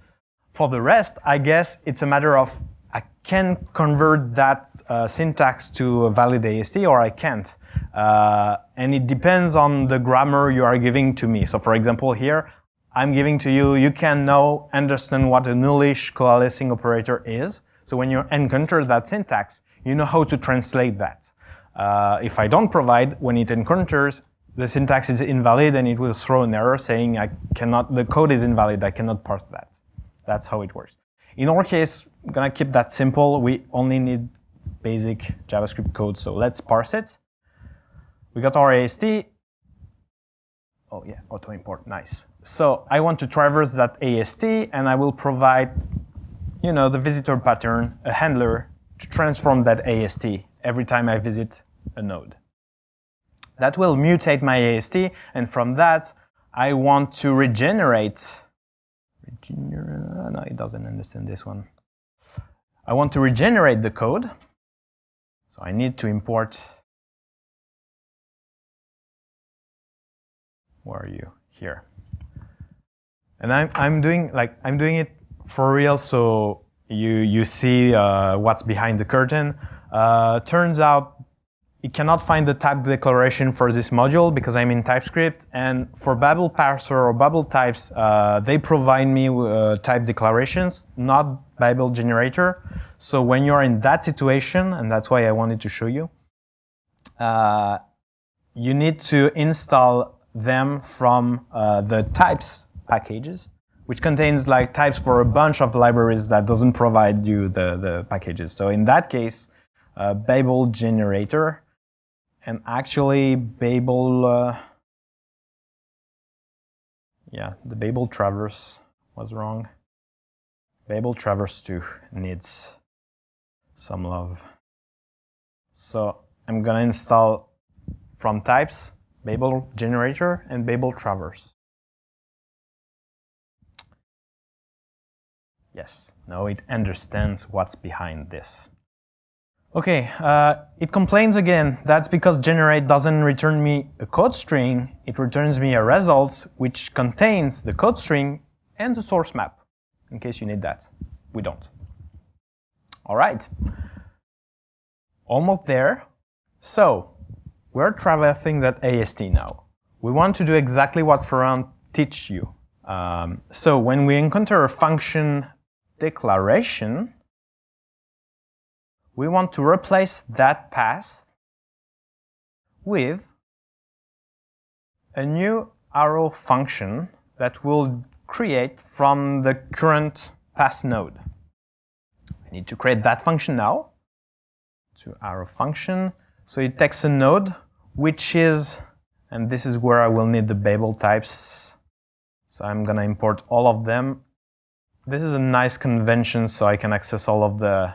For the rest, I guess it's a matter of I can convert that syntax to a valid AST or I can't. And it depends on the grammar you are giving to me. So for example, here, I'm giving to you, you can now understand what a nullish coalescing operator is. So when you encounter that syntax, you know how to translate that. If I don't provide, when it encounters, the syntax is invalid and it will throw an error saying the code is invalid, I cannot parse that. That's how it works. In our case, I'm gonna keep that simple. We only need basic JavaScript code, so let's parse it. We got our AST. Oh yeah, auto import, nice. So I want to traverse that AST and I will provide, the visitor pattern, a handler, to transform that AST every time I visit a node. That will mutate my AST, and from that, I want to regenerate. No, it doesn't understand this one. I want to regenerate the code, so I need to import. Where are you? Here. And I'm doing it for real, so you see what's behind the curtain. Turns out it cannot find the type declaration for this module because I'm in TypeScript. And for Babel parser or Babel types, they provide me type declarations, not Babel generator. So when you're in that situation, and that's why I wanted to show you, you need to install them from the types packages, which contains types for a bunch of libraries that doesn't provide you the packages. So in that case, Babel generator, and actually Babel, the Babel traverse was wrong. Babel traverse 2 needs. Some love. So I'm gonna install from types Babel generator and Babel traverse. Yes, now it understands what's behind this. Okay, it complains again. That's because generate doesn't return me a code string. It returns me a result which contains the code string and the source map, in case you need that. We don't. All right. Almost there. So we're traversing that AST now. We want to do exactly what Florent teach you. So when we encounter a function declaration, we want to replace that path with a new arrow function that will create from the current path node. I need to create that function now. To arrow function. So it takes a node, which is, and this is where I will need the Babel types. So I'm going to import all of them. This is a nice convention, so I can access all of the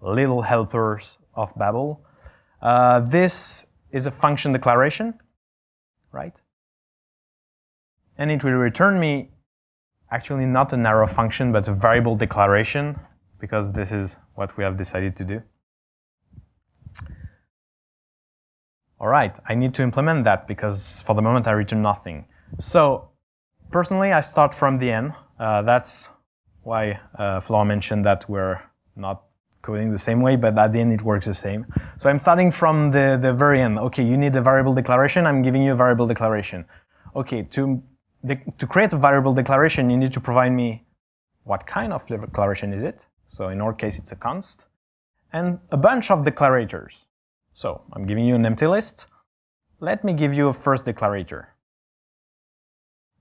little helpers of Babel. This is a function declaration, right? And it will return me actually not an arrow function, but a variable declaration, because this is what we have decided to do. All right, I need to implement that because for the moment I return nothing. So personally, I start from the end. That's why Florent mentioned that we're not coding the same way, but at the end it works the same. So I'm starting from the very end. Okay, you need a variable declaration. I'm giving you a variable declaration. Okay, to create a variable declaration, you need to provide me what kind of declaration is it. So in our case, it's a const, and a bunch of declarators. So I'm giving you an empty list. Let me give you a first declarator.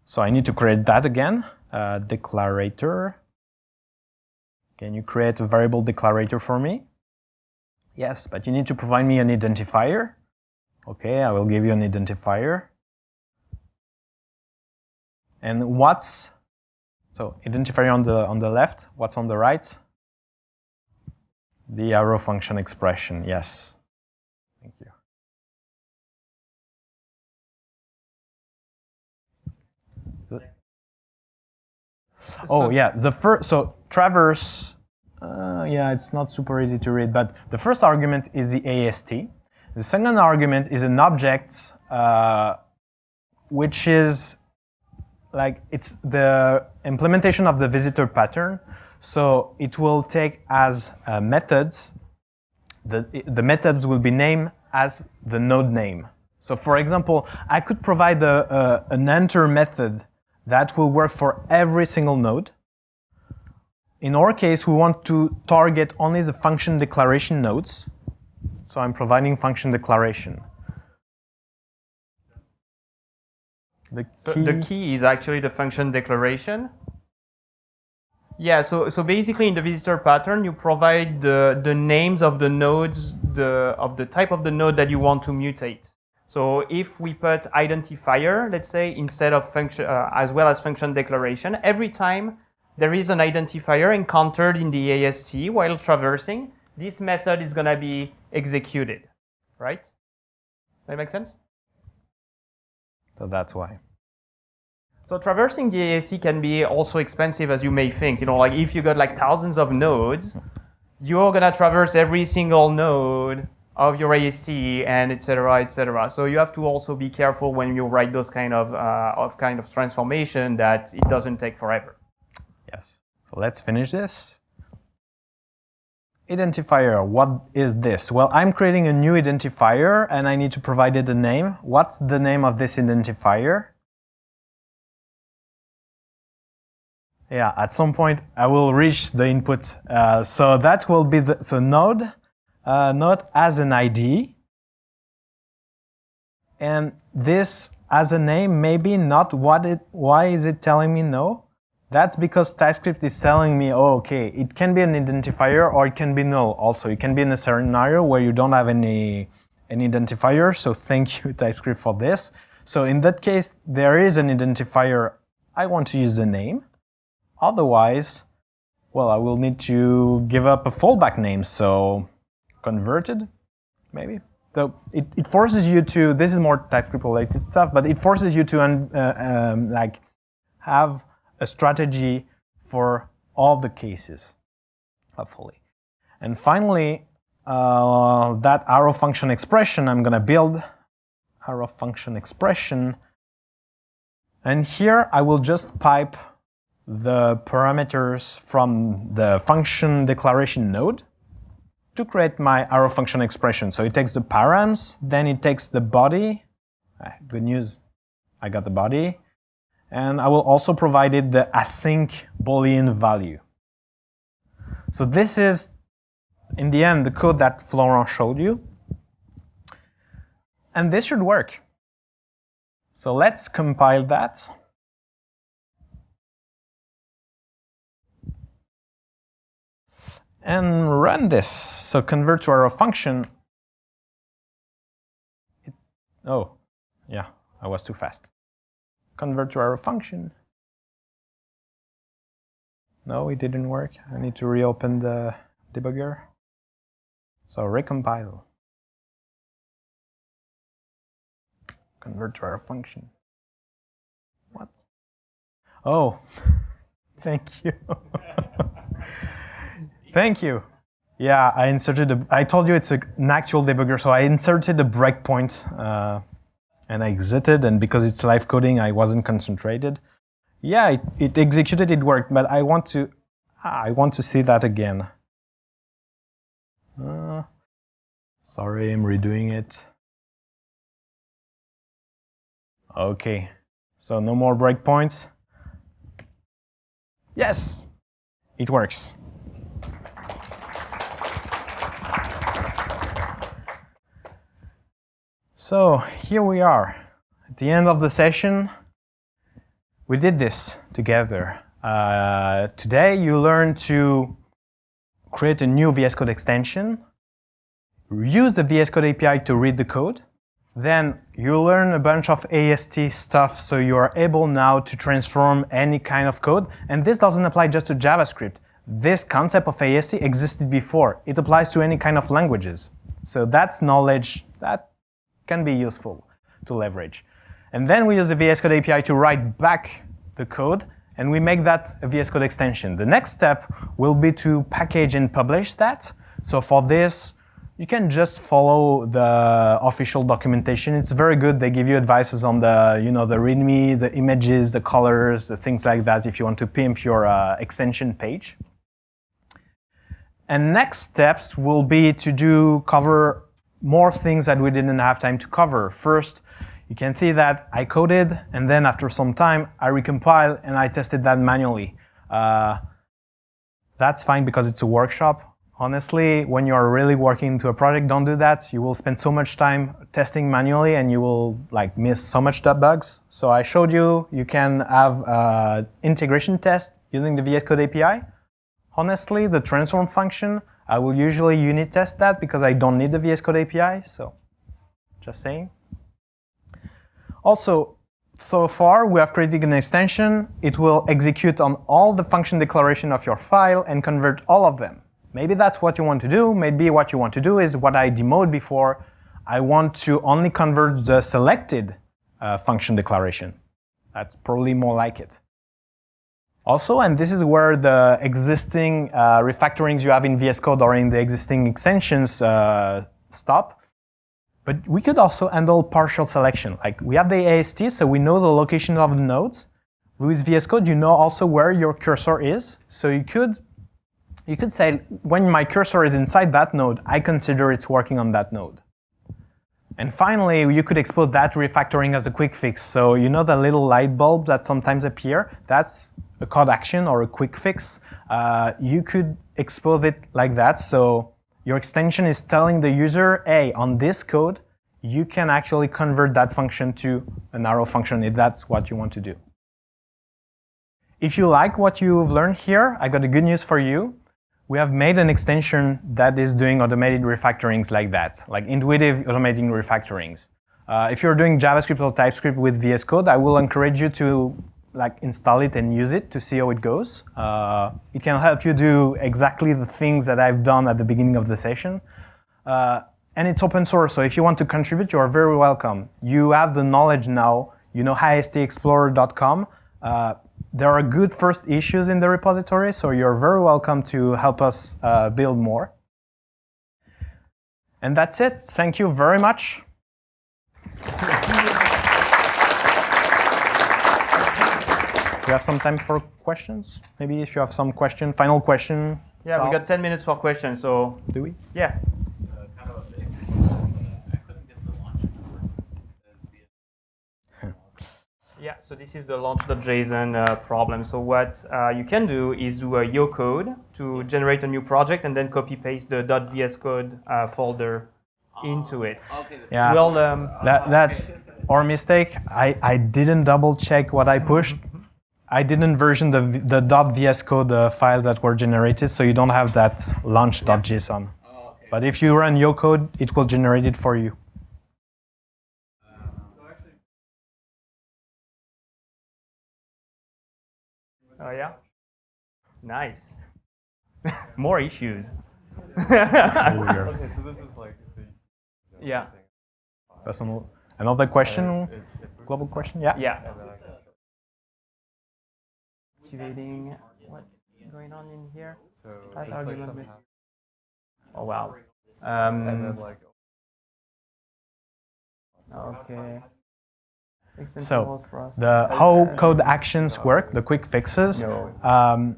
So I need to create that again. Declarator. Can you create a variable declarator for me? Yes, but you need to provide me an identifier. Okay, I will give you an identifier. And what's, so identifier on the left, what's on the right? The arrow function expression, yes. Thank you. Oh yeah, the first, so traverse, yeah, it's not super easy to read, but the first argument is the AST. The second argument is an object, which is like, it's the implementation of the visitor pattern. So it will take as methods, the methods will be named as the node name. So for example, I could provide an enter method that will work for every single node. In our case, we want to target only the function declaration nodes. So I'm providing function declaration. The key is actually the function declaration. Yeah, so basically in the visitor pattern, you provide the names of the nodes, of the type of the node that you want to mutate. So if we put identifier, let's say, instead of function, as well as function declaration, every time there is an identifier encountered in the AST while traversing, this method is going to be executed, right? Does that make sense? So that's why. So traversing the AST can be also expensive, as you may think. You know, like if you got like thousands of nodes, you're going to traverse every single node of your AST and et cetera, et cetera. So you have to also be careful when you write those kind of transformation that it doesn't take forever. Yes. So let's finish this. Identifier, what is this? Well, I'm creating a new identifier and I need to provide it a name. What's the name of this identifier? Yeah, at some point I will reach the input. So that will be the, so node as an ID. And this as a name, maybe not why is it telling me no? That's because TypeScript is telling me, oh, okay, it can be an identifier or it can be null also. It can be in a scenario where you don't have any identifier. So thank you, TypeScript, for this. So in that case, there is an identifier. I want to use the name. Otherwise, well, I will need to give up a fallback name, so converted, maybe. So it forces you to, this is more TypeScript related stuff, but it forces you to like have a strategy for all the cases, hopefully. And finally, that arrow function expression, I'm going to build arrow function expression. And here I will just pipe the parameters from the function declaration node to create my arrow function expression. So it takes the params, then it takes the body. Good news, I got the body. And I will also provide it the async Boolean value. So this is, in the end, the code that Florent showed you. And this should work. So let's compile that. And run this. So convert to arrow function. Oh, yeah, I was too fast. Convert to arrow function. No, it didn't work. I need to reopen the debugger. So recompile. Convert to arrow function. What? Oh, thank you. Thank you. Yeah, I inserted I told you it's an actual debugger, so I inserted a breakpoint and I exited, and because it's live coding, I wasn't concentrated. Yeah, it executed, it worked, but I want to see that again. Sorry, I'm redoing it. Okay, so no more breakpoints. Yes, it works. So here we are at the end of the session. We did this together. Today you learned to create a new VS Code extension, use the VS Code API to read the code. Then you learn a bunch of AST stuff, so you are able now to transform any kind of code. And this doesn't apply just to JavaScript. This concept of AST existed before. It applies to any kind of languages. So that's knowledge that can be useful to leverage. And then we use the VS Code API to write back the code, and we make that a VS Code extension. The next step will be to package and publish that. So for this, you can just follow the official documentation. It's very good. They give you advices on the, the README, the images, the colors, the things like that if you want to pimp your extension page. And next steps will be to cover more things that we didn't have time to cover. First, you can see that I coded, and then after some time, I recompiled and I tested that manually. That's fine because it's a workshop. Honestly, when you are really working into a project, don't do that. You will spend so much time testing manually and you will miss so much bugs. So I showed you, you can have integration test using the VS Code API. Honestly, the transform function, I will usually unit test that because I don't need the VS Code API, so just saying. Also, so far we have created an extension. It will execute on all the function declaration of your file and convert all of them. Maybe that's what you want to do. Maybe what you want to do is what I demoed before. I want to only convert the selected function declaration. That's probably more like it. Also, and this is where the existing refactorings you have in VS Code or in the existing extensions stop. But we could also handle partial selection. Like we have the AST, so we know the location of the nodes. With VS Code, you know also where your cursor is. So you could say, when my cursor is inside that node, I consider it's working on that node. And finally, you could expose that refactoring as a quick fix. So you know the little light bulb that sometimes appear? That's a code action or a quick fix. You could expose it like that. So your extension is telling the user, hey, on this code, you can actually convert that function to an arrow function if that's what you want to do. If you like what you've learned here, I got a good news for you. We have made an extension that is doing automated refactorings like that, like intuitive automating refactorings. If you're doing JavaScript or TypeScript with VS Code, I will encourage you to like install it and use it to see how it goes. It can help you do exactly the things that I've done at the beginning of the session. And it's open source, so if you want to contribute, you are very welcome. You have the knowledge now. You know istexplorer.com. There are good first issues in the repository, so you're very welcome to help us build more. And that's it. Thank you very much. We have some time for questions. Maybe if you have some question, final question. Yeah, Sal? we got 10 minutes for questions, so Do we? yeah. Kind of a basic one, but I couldn't get the launch number. It says Yeah, so this is the launch.json problem. So what you can do is do a yo code to generate a new project and then copy paste the .vs code folder into it. okay. Yeah. Well, That's our mistake. I didn't double check what I pushed. I didn't version the .vs code files that were generated, so you don't have that launch.json. Oh, okay. But if you run yo code, it will generate it for you. oh yeah, nice. More issues. Okay, so this is like the Yeah. Personal. Another question? Global question? Yeah. Yeah. and then I can Activating. What's going on in here? so That it's like argument some bit. hack- Oh wow. and then like Okay. So the how code actions work, the quick fixes. No.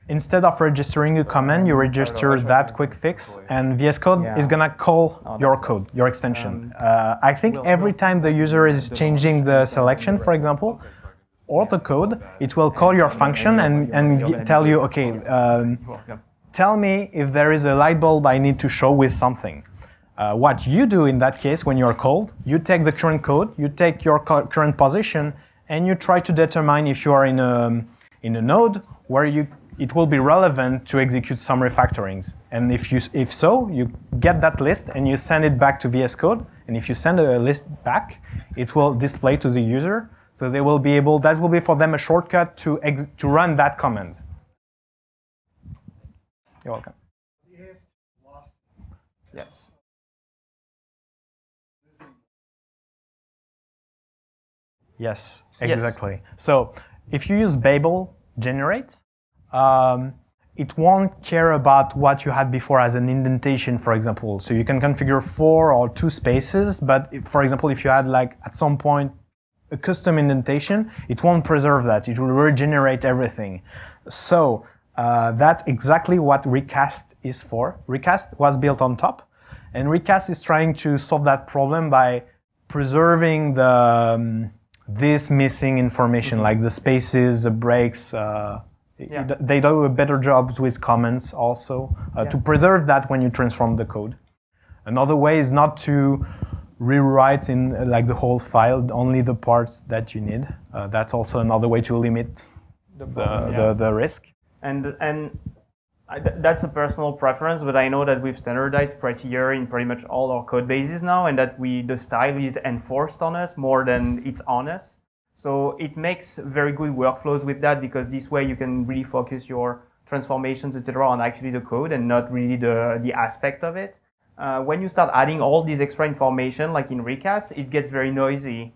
Instead of registering a command, you register that quick fix, and VS Code Yeah. is gonna call Oh, your that's code, your extension. I think we'll- every time the user is changing the selection, for example, or the code, it will call your function and tell you, okay, Welcome. tell me if there is a light bulb I need to show with something. What you do in that case when you're called, you take the current code, you take your current position, and you try to determine if you are in a node where it will be relevant to execute some refactorings. And if so, you get that list and you send it back to VS Code. And if you send a list back, it will display to the user. So they will be able, that will be for them a shortcut to run that command. You're welcome. Yes. Yes, Yes. exactly. So if you use Babel generate, it won't care about what you had before as an indentation, for example. So you can configure 4 or 2 spaces, but for example, if you had like at some point a custom indentation, it won't preserve that. It will regenerate everything. So that's exactly what Recast is for. Recast was built on top, and Recast is trying to solve that problem by preserving this missing information, like the spaces, the breaks. They do a better job with comments also to preserve that when you transform the code. Another way is not to rewrite in like the whole file, only the parts that you need. That's also another way to limit the risk. And that's a personal preference, but I know that we've standardized prettier in pretty much all our code bases now, and that the style is enforced on us more than it's on us. So it makes very good workflows with that, because this way you can really focus your transformations, etc., on actually the code and not really the aspect of it. When you start adding all this extra information, like in Recast, it gets very noisy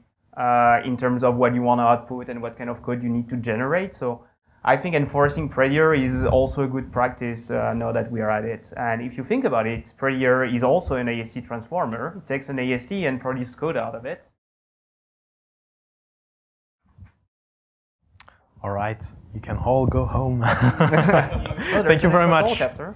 in terms of what you want to output and what kind of code you need to generate. So I think enforcing prettier is also a good practice now that we are at it. And if you think about it, prettier is also an AST transformer. It takes an AST and produces code out of it. All right, you can all go home. Oh, Thank you very much. Talk after.